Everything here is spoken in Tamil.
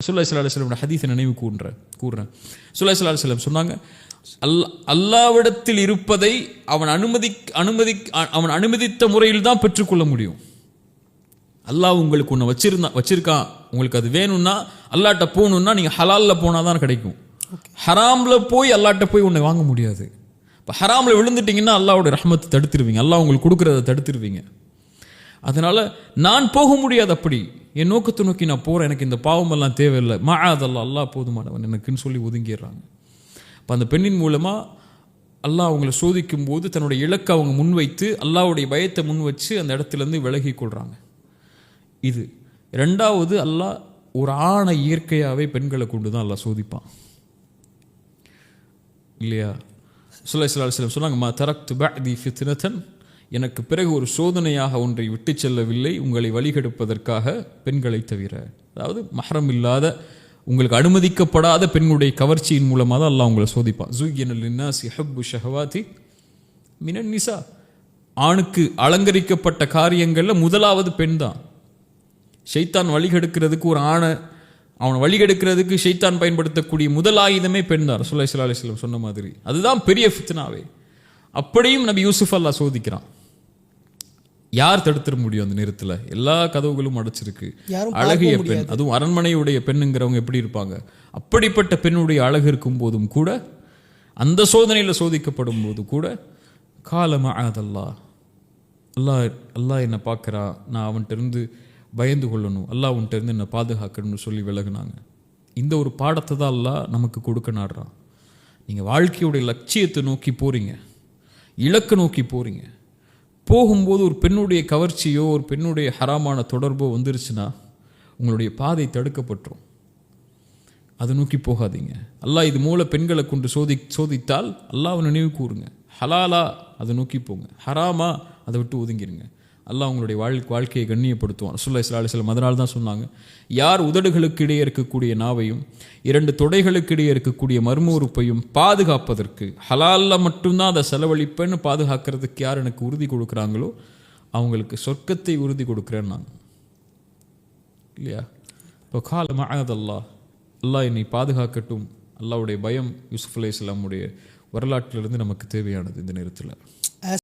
ரசூலுல்லாஹி ஸல்லல்லாஹு அலைஹி வஸல்லம் ஹதீஸை நினைவு கூர்றேன். ரசூலுல்லாஹி ஸல்லல்லாஹு அலைஹி வஸல்லம் சொன்னாங்க, அல்லாஹ்விடத்தில் இருப்பதை அவன் அனுமதித்த முறையில் தான் பெற்றுக்கொள்ள முடியும். அல்லாஹ் உங்களுக்கு ஒன்று வச்சிருக்கான், உங்களுக்கு அது வேணும்னா அல்லாட்ட போகணும்னா நீங்கள் ஹலாலில் போனால் தான் கிடைக்கும். ஹராமில் போய் அல்லாட்ட போய் ஒன்று வாங்க முடியாது. இப்போ ஹராமில் விழுந்துட்டிங்கன்னா அல்லாஹ்வோட ரஹ்மத்தை தடுத்துருவீங்க, அல்லாஹ் உங்களுக்கு கொடுக்குறத தடுத்துருவீங்க. அதனால் நான் போக முடியாது, அப்படி என் நோக்கத்தை நோக்கி நான் போகிறேன், எனக்கு இந்த பாவமெல்லாம் தேவையில்லை, மஆதல்லாஹ் அல்லாஹ் போதுமானவன் எனக்குன்னு சொல்லி ஒதுங்கிடுறாங்க. இப்போ அந்த பெண்ணின் மூலமாக அல்லாஹ் அவங்களை சோதிக்கும் போது தன்னுடைய இலக்கை அவங்க முன்வைத்து அல்லாஹ்வுடைய பயத்தை முன் வச்சு அந்த இடத்துலேருந்து விலகி கொள்கிறாங்க. இது ரெண்டாவது, அல்லாஹ் ஒரு ஆணை இயற்கையாகவே பெண்களை கொண்டு தான் அல்லாஹ் சோதிப்பான் இல்லையா? ஸல்லல்லாஹு அலைஹி வஸல்லம் சொன்னாங்க, மா தரக்து பஅதி ஃபித்னதன், எனக்கு பிறகு ஒரு சோதனையாக ஒன்றை விட்டு செல்லவில்லை உங்களை வழிகெடுப்பதற்காக பெண்களை தவிர. அதாவது மஹ்ரம் இல்லாத உங்களுக்கு அனுமதிக்கப்படாத பெண்களுடைய கவர்ச்சியின் மூலமாக தான் அல்லாஹ் உங்களை சோதிப்பான். ஸுய்யின லின்னாஸி ஹப்பு ஷஹவாதி மினன் நிசா, ஆணுக்கு அலங்கரிக்கப்பட்ட காரியங்களில் முதலாவது பெண் தான். ஷைத்தான் வழிகெடுக்கிறதுக்கு ஒரு ஆணை அவனை வழிகெடுக்கிறதுக்கு ஷைத்தான் பயன்படுத்தக்கூடிய முதல் ஆயுதமே பெண் தான். ரசூலுல்லாஹி ஸல்லல்லாஹு அலைஹி வஸல்லம் சொன்ன மாதிரி அதுதான் பெரிய ஃபித்னாவே. அப்படியும் நபி யூசுஃப் அல்லாஹ் சோதிக்கிறான். யார் தடுத்துட முடியும்? அந்த நேரத்தில் எல்லா கதவுகளும் அடைச்சிருக்கு. அழகிய பெண், அதுவும் அரண்மனையுடைய பெண்ணுங்கிறவங்க எப்படி இருப்பாங்க? அப்படிப்பட்ட பெண்ணுடைய அழகு இருக்கும் போதும் கூட, அந்த சோதனையில் சோதிக்கப்படும் போது கூட, கால மஅதல்லாஹ், அல்லாஹ் என்னை பார்க்குறா, நான் அவன்கிட்ட இருந்து பயந்து கொள்ளணும், அல்லாஹ் அவன்கிட்ட இருந்து என்னை பாதுகாக்கணும்னு சொல்லி விலகுனாங்க. இந்த ஒரு பாடத்தை தான் அல்லாஹ் நமக்கு கொடுக்க நாடுறான். நீங்கள் வாழ்க்கையுடைய லட்சியத்தை நோக்கி போகிறீங்க, இலக்கு நோக்கி போகிறீங்க, போகும்போது ஒரு பெண்ணுடைய கவர்ச்சியோ ஒரு பெண்ணுடைய ஹராமான தொடர்போ வந்துருச்சுன்னா உங்களுடைய பாதை தடுக்கப்பட்டுரும். அதை நோக்கி போகாதீங்க. அல்லாஹ் இது மூல பெண்களை கொண்டு சோதித்தால் அல்லாஹ்வை நினைவு கூறுங்க. ஹலாலா அதை நோக்கி போங்க, ஹராமா அதை விட்டு ஒதுங்கிருங்க. அல்லாஹ் உங்களுடைய வாழ்க்கையை கண்ணியப்படுத்துவான். ரசூலுல்லாஹி ஸல்லல்லாஹு அலைஹி வஸல்லம் அதனால தான் சொன்னாங்க, யார் உதடுகளுக்கு இடையே இருக்கக்கூடிய நாவையும் 2 தொடைகளுக்கு இடையே இருக்கக்கூடிய மர்ம உறுப்பையும் பாதுகாப்பதற்கு, ஹலாலில் மட்டும்தான் அதை செலவழிப்பேன்னு பாதுகாக்கிறதுக்கு யார் எனக்கு உறுதி கொடுக்குறாங்களோ அவங்களுக்கு சொர்க்கத்தை உறுதி கொடுக்குறேன்னு நான் இல்லையா? இப்போ கால மஅதல்லாஹ், அல்லாஹ் என்னை பாதுகாக்கட்டும். அல்லாஹ்வுடைய பயம் யூசுஃப் அலைஹிஸ்ஸலாமுடைய வரலாற்றிலிருந்து நமக்கு தேவையானது இந்த நேரத்தில்.